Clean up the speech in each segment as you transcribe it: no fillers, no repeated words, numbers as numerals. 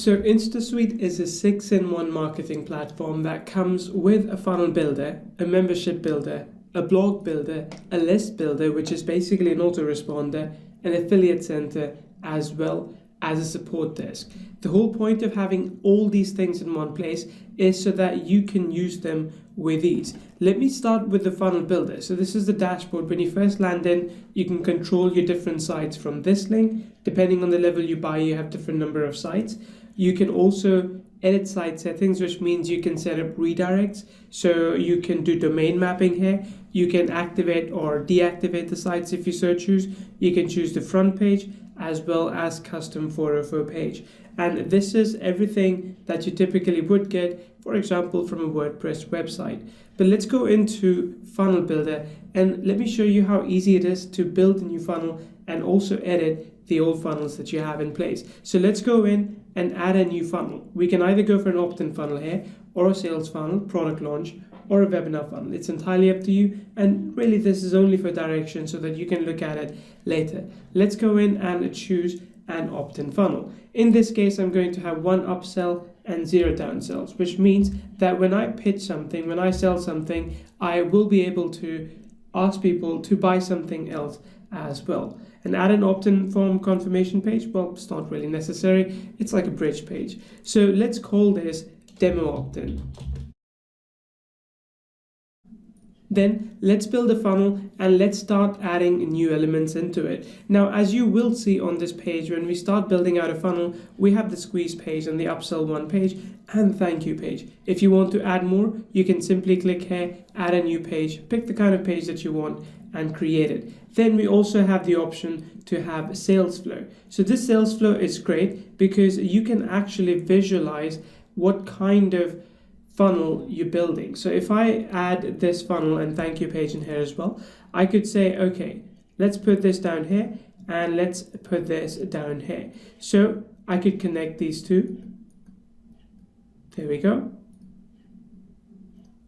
So InstaSuite is a 6-in-1 marketing platform that comes with a funnel builder, a membership builder, a blog builder, a list builder, which is basically an autoresponder, an affiliate center, as well as a support desk. The whole point of having all these things in one place is so that you can use them with ease. Let me start with the funnel builder. So this is the dashboard. When you first land in, you can control your different sites from this link. Depending on the level you buy, you have different number of sites. You can also edit site settings, which means you can set up redirects. So you can do domain mapping here. You can activate or deactivate the sites if you so choose. You can choose the front page as well as custom 404 page. And this is everything that you typically would get, for example, from a WordPress website. But let's go into Funnel Builder and let me show you how easy it is to build a new funnel and also edit the old funnels that you have in place. So let's go in and add a new funnel. We can either go for an opt-in funnel here, or a sales funnel, product launch, or a webinar funnel. It's entirely up to you, and really this is only for direction so that you can look at it later. Let's go in and choose an opt-in funnel. In this case, I'm going to have 1 upsell and 0 downsells, which means that when I pitch something, when I sell something, I will be able to ask people to buy something else as well. And add an opt-in form confirmation page, well, it's not really necessary. It's like a bridge page. So let's call this demo opt-in. Then let's build a funnel and let's start adding new elements into it. Now, as you will see on this page, when we start building out a funnel, we have the squeeze page and the upsell 1 page and thank you page. If you want to add more, you can simply click here, add a new page, pick the kind of page that you want and create it. Then we also have the option to have sales flow. So this sales flow is great because you can actually visualize what kind of funnel you're building. So if I add this funnel and thank you page in here as well, I could say, okay, let's put this down here and let's put this down here. So I could connect these two. There we go.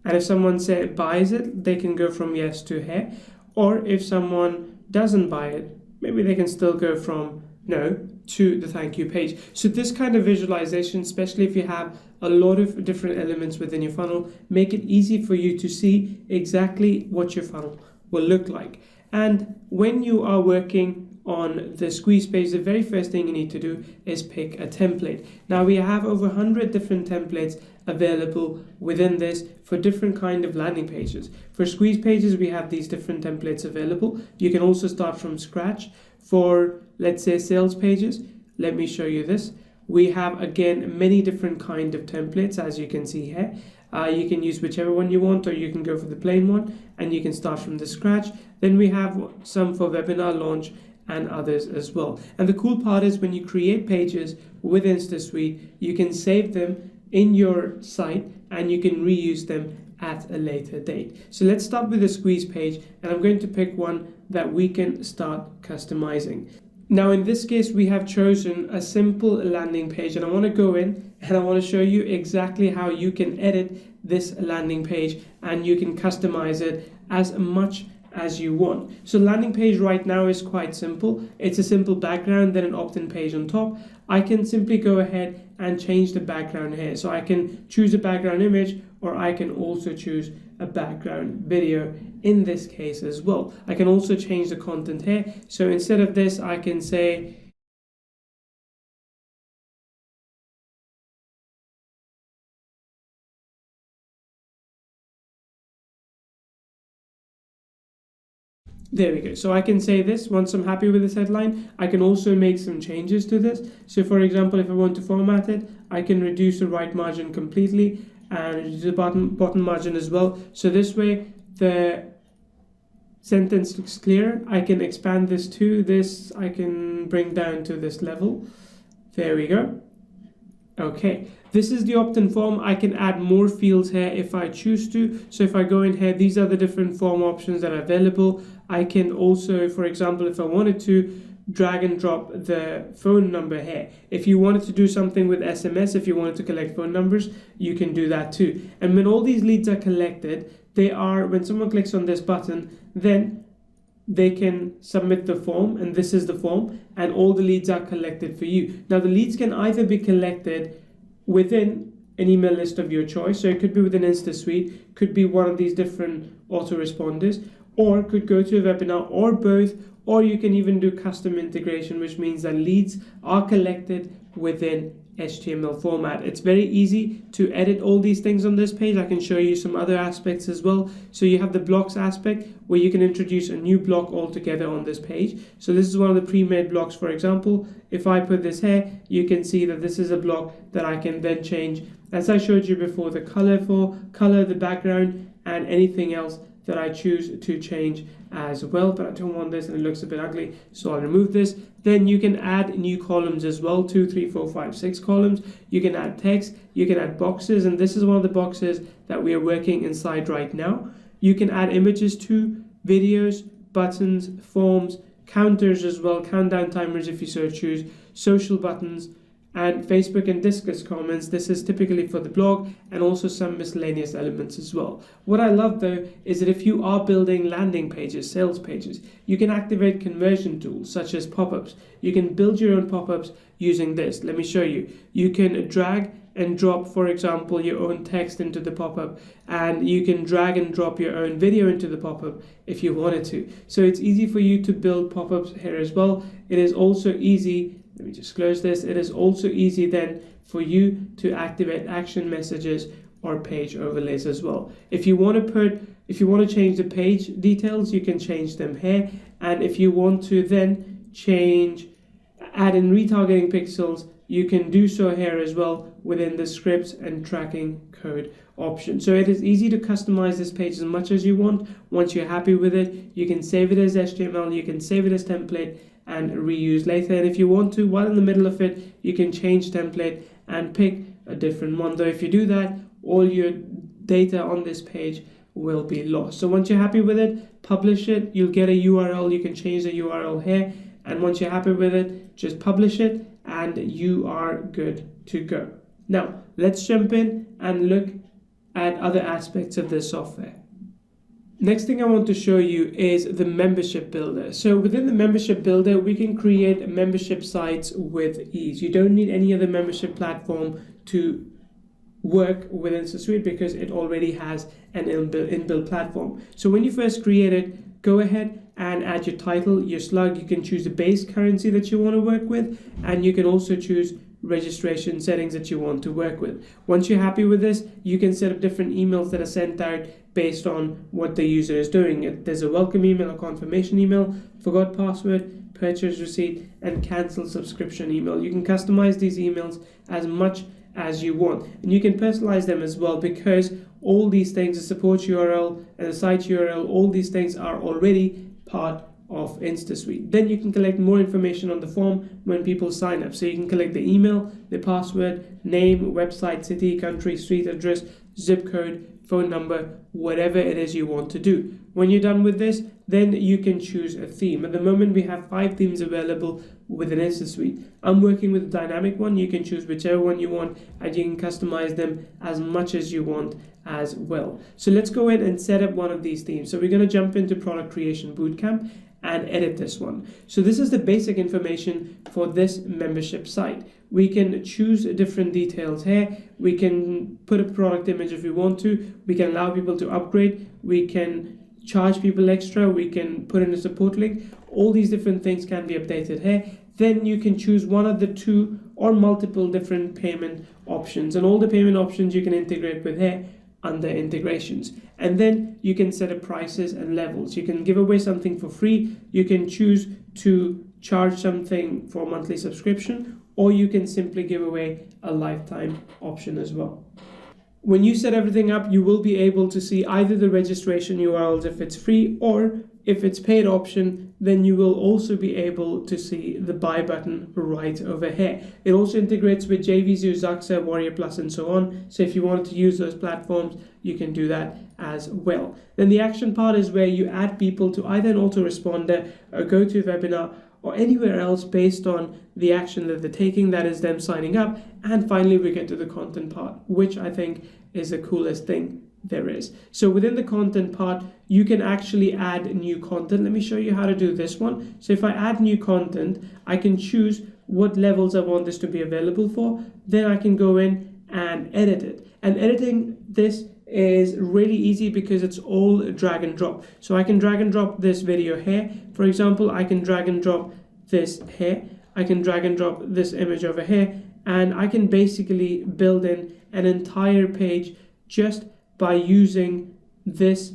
And if someone buys it, they can go from yes to here. Or if someone doesn't buy it, maybe they can still go from no to the thank you page. So this kind of visualization, especially if you have a lot of different elements within your funnel, make it easy for you to see exactly what your funnel will look like. And when you are working on the squeeze page, the very first thing you need to do is pick a template. Now we have over 100 different templates available within this for different kind of landing pages. For squeeze pages, we have these different templates available. You can also start from scratch. For, let's say, sales pages, let me show you this. We have, again, many different kind of templates, as you can see here. You can use whichever one you want, or you can go for the plain one, and you can start from the scratch. Then we have some for webinar launch and others as well. And the cool part is when you create pages with InstaSuite, you can save them in your site and you can reuse them at a later date. So let's start with the squeeze page, and I'm going to pick one that we can start customizing. Now in this case, we have chosen a simple landing page, and I want to go in and I want to show you exactly how you can edit this landing page and you can customize it as much as you want. So landing page right now is quite simple. It's a simple background, then an opt-in page on top. I can simply go ahead and change the background here. So I can choose a background image, or I can also choose a background video in this case as well. I can also change the content here. So instead of this, I can say, there we go. So I can say this once I'm happy with this headline. I can also make some changes to this. So for example, if I want to format it, I can reduce the right margin completely and reduce the bottom margin as well. So this way the sentence looks clear. I can expand this to this. I can bring down to this level. There we go. Okay, this is the opt-in form. I can add more fields here if I choose to. So if I go in here, these are the different form options that are available. I can also, for example, if I wanted to, drag and drop the phone number here. If you wanted to do something with SMS, if you wanted to collect phone numbers, you can do that too. And when all these leads are collected, they are, when someone clicks on this button, then they can submit the form, and this is the form, and all the leads are collected for you. Now the leads can either be collected within an email list of your choice, so it could be within InstaSuite, could be one of these different autoresponders, or could go to a webinar, or both, or you can even do custom integration, which means that leads are collected within HTML format. It's very easy to edit all these things on this page. I can show you some other aspects as well. So you have the blocks aspect where you can introduce a new block altogether on this page. So this is one of the pre-made blocks. For example, if I put this here, you can see that this is a block that I can then change, as I showed you before, the color, the background, and anything else that I choose to change as well. But I don't want this and it looks a bit ugly, so I'll remove this. Then you can add new columns as well, 2, 3, 4, 5, 6 columns. You can add text, you can add boxes, and this is one of the boxes that we are working inside right now. You can add images to, videos, buttons, forms, counters as well, countdown timers if you so choose, social buttons, and Facebook and Discuss comments. This is typically for the blog, and also some miscellaneous elements as well. What I love though is that if you are building landing pages, sales pages, you can activate conversion tools such as pop-ups. You can build your own pop-ups using this. Let me show you. You can drag and drop, for example, your own text into the pop-up, and you can drag and drop your own video into the pop-up if you wanted to. So it's easy for you to build pop-ups here as well. It is also easy, let me just close this. It is also easy then for you to activate action messages or page overlays as well. If you want to change the page details, you can change them here. And if you want to then add in retargeting pixels, you can do so here as well within the scripts and tracking code option. So it is easy to customize this page as much as you want. Once you're happy with it, you can save it as HTML, you can save it as template and reuse later. And if you want to, while in the middle of it, you can change template and pick a different one. Though if you do that, all your data on this page will be lost. So once you're happy with it, publish it. You'll get a URL. You can change the URL here. And once you're happy with it, just publish it and you are good to go. Now, let's jump in and look at other aspects of this software. Next thing I want to show you is the membership builder. So within the membership builder, we can create membership sites with ease. You don't need any other membership platform to work with InstaSuite because it already has an inbuilt platform. So when you first create it, go ahead and add your title, your slug. You can choose the base currency that you want to work with, and you can also choose registration settings that you want to work with. Once you're happy with this, you can set up different emails that are sent out based on what the user is doing. There's a welcome email, a confirmation email, forgot password, purchase receipt, and cancel subscription email. You can customize these emails as much as you want, and you can personalize them as well, because all these things, the support URL and the site URL, all these things are already part of InstaSuite. Then you can collect more information on the form when people sign up. So you can collect the email, the password, name, website, city, country, street address, zip code, phone number, whatever it is you want to do. When you're done with this, then you can choose a theme. At the moment, we have 5 themes available within InstaSuite. I'm working with a dynamic one. You can choose whichever one you want, and you can customize them as much as you want as well. So let's go in and set up one of these themes. So we're going to jump into Product Creation Bootcamp and edit this one. So this is the basic information for this membership site. We can choose different details here. We can put a product image if we want to. We can allow people to upgrade. We can charge people extra. We can put in a support link. All these different things can be updated here. Then you can choose one of the 2 or multiple different payment options, and all the payment options you can integrate with here under integrations. And then you can set up prices and levels. You can give away something for free. You can choose to charge something for a monthly subscription, or you can simply give away a lifetime option as well. When you set everything up, you will be able to see either the registration URLs if it's free, or if it's paid option, then you will also be able to see the buy button right over here. It also integrates with JVZoo, Zaxa, Warrior Plus, and so on. So if you wanted to use those platforms, you can do that as well. Then the action part is where you add people to either an autoresponder, or go to a webinar, or anywhere else based on the action that they're taking, that is them signing up. And finally, we get to the content part, which I think is the coolest thing there is. So within the content part, you can actually add new content. Let me show you how to do this one. So if I add new content, I can choose what levels I want this to be available for. Then I can go in and edit it. And editing this is really easy because it's all drag and drop. So I can drag and drop this video here. For example, I can drag and drop this here. I can drag and drop this image over here. And I can basically build in an entire page just by using this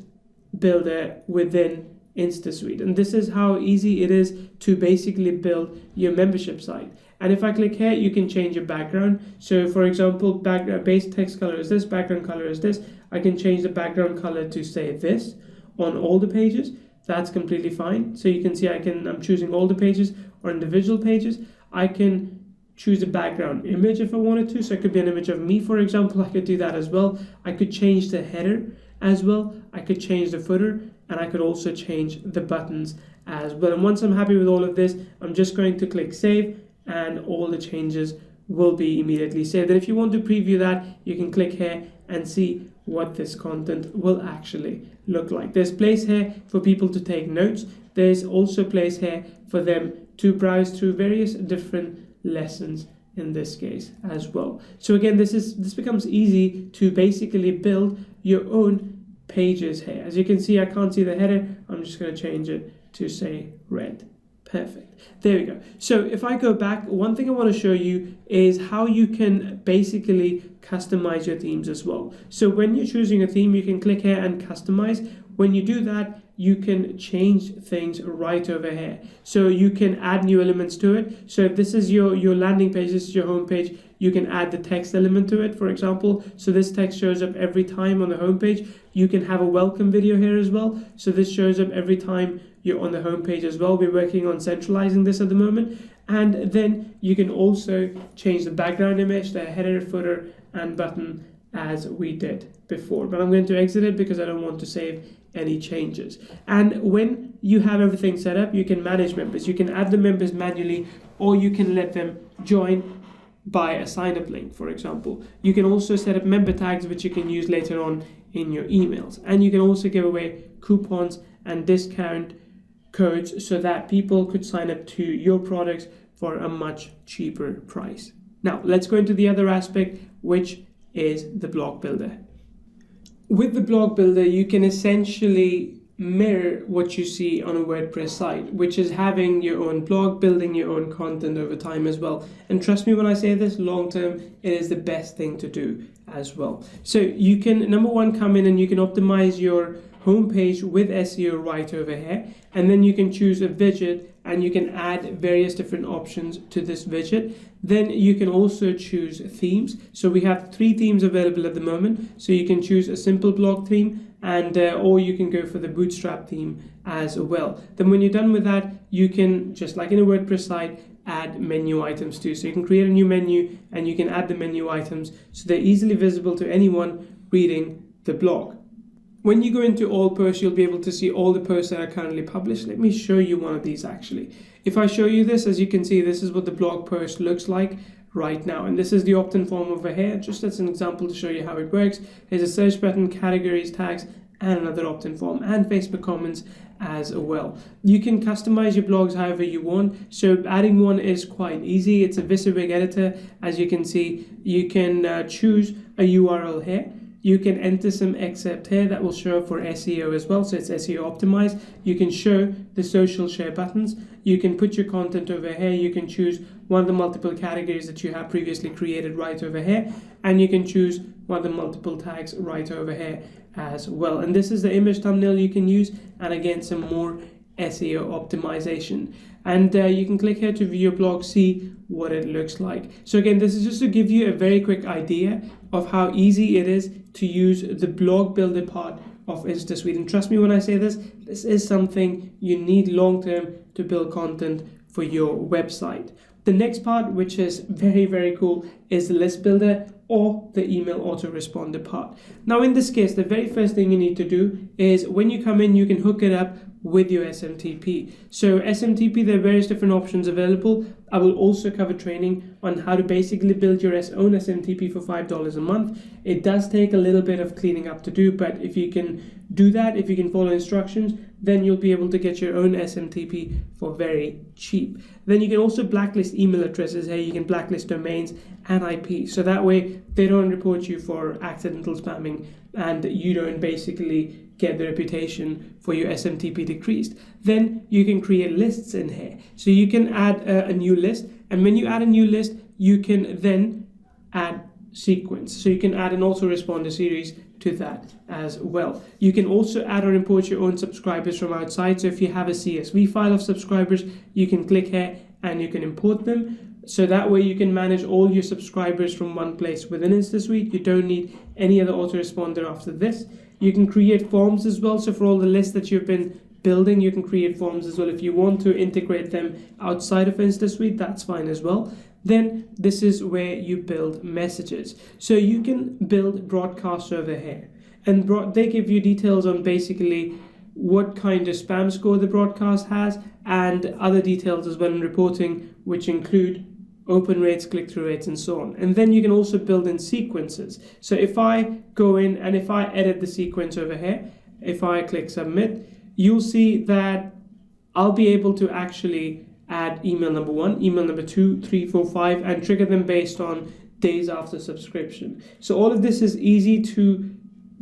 builder within InstaSuite. And this is how easy it is to basically build your membership site. And if I click here, you can change your background. So for example, background base text color is this, background color is this. I can change the background color to say this on all the pages. That's completely fine. So you can see I'm choosing all the pages or individual pages. I can choose a background image if I wanted to. So it could be an image of me, for example. I could do that as well. I could change the header as well. I could change the footer, and I could also change the buttons as well. And once I'm happy with all of this, I'm just going to click save, and all the changes will be immediately saved. And if you want to preview that, you can click here and see what this content will actually look like. There's place here for people to take notes. There's also place here for them to browse through various different lessons in this case as well. So again, this becomes easy to basically build your own pages here. As you can see, I can't see the header. I'm just going to change it to say red. Perfect. There we go. So if I go back, one thing I want to show you is how you can basically customize your themes as well. So when you're choosing a theme, you can click here and customize. When you do that, you can change things right over here. So you can add new elements to it. So if this is your landing page, this is your home page, you can add the text element to it, for example. So this text shows up every time on the home page. You can have a welcome video here as well. So this shows up every time you're on the home page as well. We're working on centralizing this at the moment. And then you can also change the background image, the header, footer, and button as we did before. But I'm going to exit it because I don't want to save any changes. And when you have everything set up, you can manage members. You can add the members manually, or you can let them join by a sign-up link, for example. You can also set up member tags, which you can use later on in your emails. And you can also give away coupons and discount codes so that people could sign up to your products for a much cheaper price. Now, let's go into the other aspect, which is the blog builder. With the blog builder, you can essentially mirror what you see on a WordPress site, which is having your own blog, building your own content over time as well. And trust me when I say this, long term, it is the best thing to do as well. So you can, number one, come in and you can optimize your homepage with SEO right over here. And then you can choose a widget and you can add various different options to this widget. Then you can also choose themes. So we have 3 themes available at the moment. So you can choose a simple blog theme, and or you can go for the Bootstrap theme as well. Then when you're done with that, you can, just like in a WordPress site, add menu items too. So you can create a new menu and you can add the menu items so they're easily visible to anyone reading the blog. When you go into all posts, you'll be able to see all the posts that are currently published. Let me show you one of these actually. If I show you this, as you can see, this is what the blog post looks like right now. And this is the opt-in form over here, just as an example to show you how it works. There's a search button, categories, tags, and another opt-in form, and Facebook comments as well. You can customize your blogs however you want. So adding one is quite easy. It's a VisiWig editor. As you can see, you can choose a URL here. You can enter some excerpt here that will show up for SEO as well, so it's SEO optimized. You can show the social share buttons. You can put your content over here. You can choose one of the multiple categories that you have previously created right over here, and you can choose one of the multiple tags right over here as well. And this is the image thumbnail you can use, and again, some more SEO optimization. And you can click here to view your blog, see what it looks like. So again, this is just to give you a very quick idea of how easy it is to use the blog builder part of InstaSuite. And trust me when I say this, this is something you need long term to build content for your website. The next part, which is very, very cool, is the list builder or the email autoresponder part. Now, in this case, the very first thing you need to do is when you come in, you can hook it up with your SMTP. So SMTP, there are various different options available. I will also cover training on how to basically build your own SMTP for $5 a month. It does take a little bit of cleaning up to do, but if you can do that, if you can follow instructions, then you'll be able to get your own SMTP for very cheap. Then you can also blacklist email addresses. Hey, you can blacklist domains and IP. So that way they don't report you for accidental spamming and you don't basically get the reputation for your SMTP decreased. Then you can create lists in here. So you can add a new list, and when you add a new list, you can then add sequence. So you can add an autoresponder series to that as well. You can also add or import your own subscribers from outside. So if you have a CSV file of subscribers, you can click here and you can import them. So that way you can manage all your subscribers from one place within InstaSuite. You don't need any other autoresponder after this. You can create forms as well. So for all the lists that you've been building, you can create forms as well. If you want to integrate them outside of InstaSuite, that's fine as well. Then this is where you build messages. So you can build broadcasts over here. And they give you details on basically what kind of spam score the broadcast has and other details as well in reporting, which include open rates, click-through rates, and so on. And then you can also build in sequences. So if I go in and if I edit the sequence over here, if I click submit, you'll see that I'll be able to actually add email number 1, email number 2, 3, 4, 5, and trigger them based on days after subscription. So all of this is easy to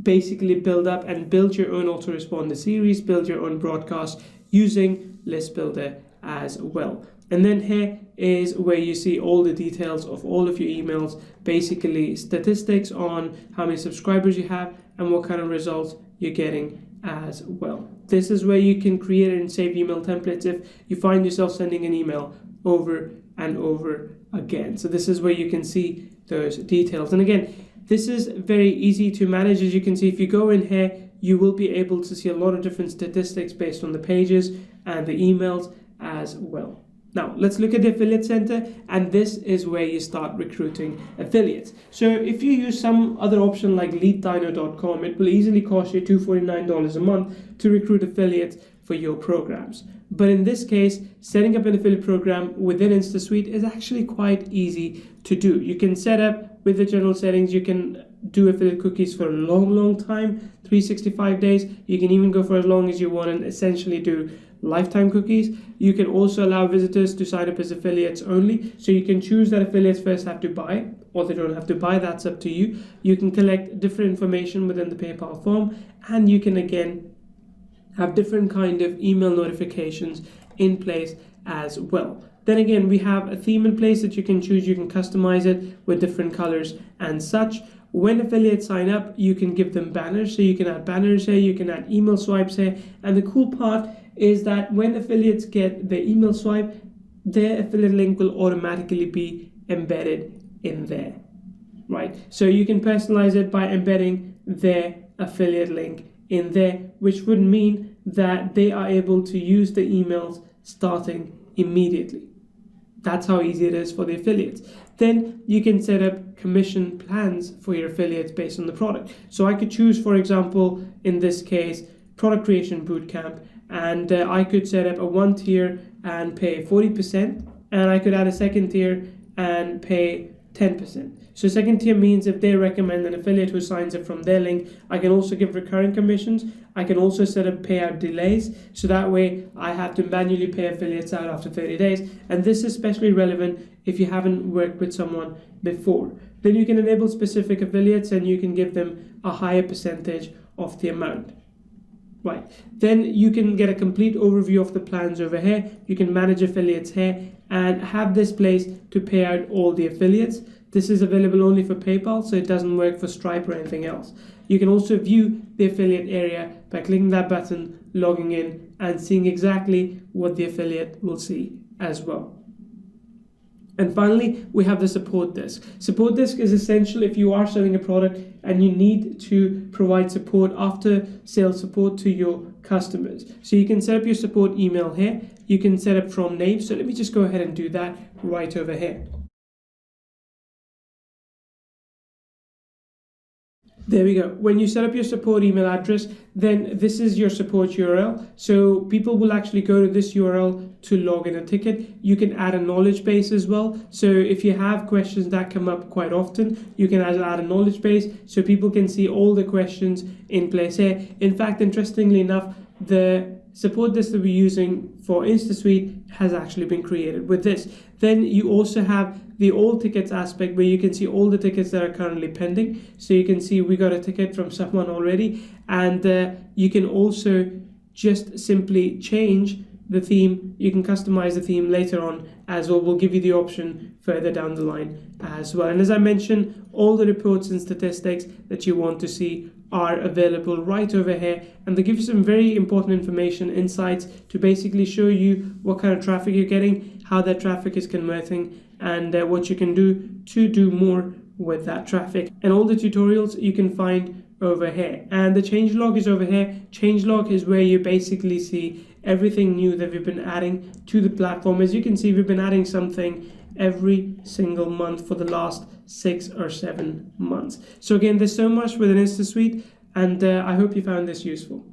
basically build up and build your own autoresponder series, build your own broadcast using List Builder as well. And then here is where you see all the details of all of your emails, basically statistics on how many subscribers you have and what kind of results you're getting as well. This is where you can create and save email templates if you find yourself sending an email over and over again. So this is where you can see those details. And again, this is very easy to manage. As you can see, if you go in here, you will be able to see a lot of different statistics based on the pages and the emails as well. Now, let's look at the affiliate center, and this is where you start recruiting affiliates. So if you use some other option like leaddino.com, it will easily cost you $249 a month to recruit affiliates for your programs. But in this case, setting up an affiliate program within InstaSuite is actually quite easy to do. You can set up with the general settings, you can do affiliate cookies for a long time, 365 days. You can even go for as long as you want and essentially do lifetime cookies. You can also allow visitors to sign up as affiliates only. So you can choose that affiliates first have to buy or they don't have to buy. That's up to you. You can collect different information within the PayPal form, and you can again have different kind of email notifications in place as well. Then again, we have a theme in place that you can choose. You can customize it with different colors and such. When affiliates sign up, you can give them banners. So you can add banners here, you can add email swipes here. And the cool part is that when affiliates get their email swipe, their affiliate link will automatically be embedded in there, right? So you can personalize it by embedding their affiliate link in there, which would mean that they are able to use the emails starting immediately. That's how easy it is for the affiliates. Then you can set up commission plans for your affiliates based on the product. So I could choose, for example, in this case, product creation bootcamp, and I could set up a 1 tier and pay 40%, and I could add a 2nd tier and pay 10%. So 2nd tier means if they recommend an affiliate who signs up from their link, I can also give recurring commissions. I can also set up payout delays, so that way I have to manually pay affiliates out after 30 days. And this is especially relevant if you haven't worked with someone before. Then you can enable specific affiliates and you can give them a higher percentage of the amount. Right. Then you can get a complete overview of the plans over here. You can manage affiliates here and have this place to pay out all the affiliates. This is available only for PayPal, so it doesn't work for Stripe or anything else. You can also view the affiliate area by clicking that button, logging in, and seeing exactly what the affiliate will see as well. And finally, we have the support desk. Support desk is essential if you are selling a product and you need to provide support, after sales support to your customers. So you can set up your support email here, you can set up from names. So let me just go ahead and do that right over here. There we go. When you set up your support email address, then this is your support URL. So people will actually go to this URL to log in a ticket. You can add a knowledge base as well. So if you have questions that come up quite often, you can add a knowledge base so people can see all the questions in place here. In fact, interestingly enough, the support list that we're using for InstaSuite has actually been created with this. Then you also have the all tickets aspect where you can see all the tickets that are currently pending. So you can see we got a ticket from someone already, and you can also just simply change the theme. You can customize the theme later on as well. We'll give you the option further down the line as well. And as I mentioned, all the reports and statistics that you want to see are available right over here, and they give you some very important information, insights to basically show you what kind of traffic you're getting, how that traffic is converting, and what you can do to do more with that traffic. And all the tutorials you can find over here. And the changelog is over here. Changelog is where you basically see everything new that we've been adding to the platform. As you can see, we've been adding something every single month for the last 6 or 7 months. So again, there's so much within InstaSuite, and I hope you found this useful.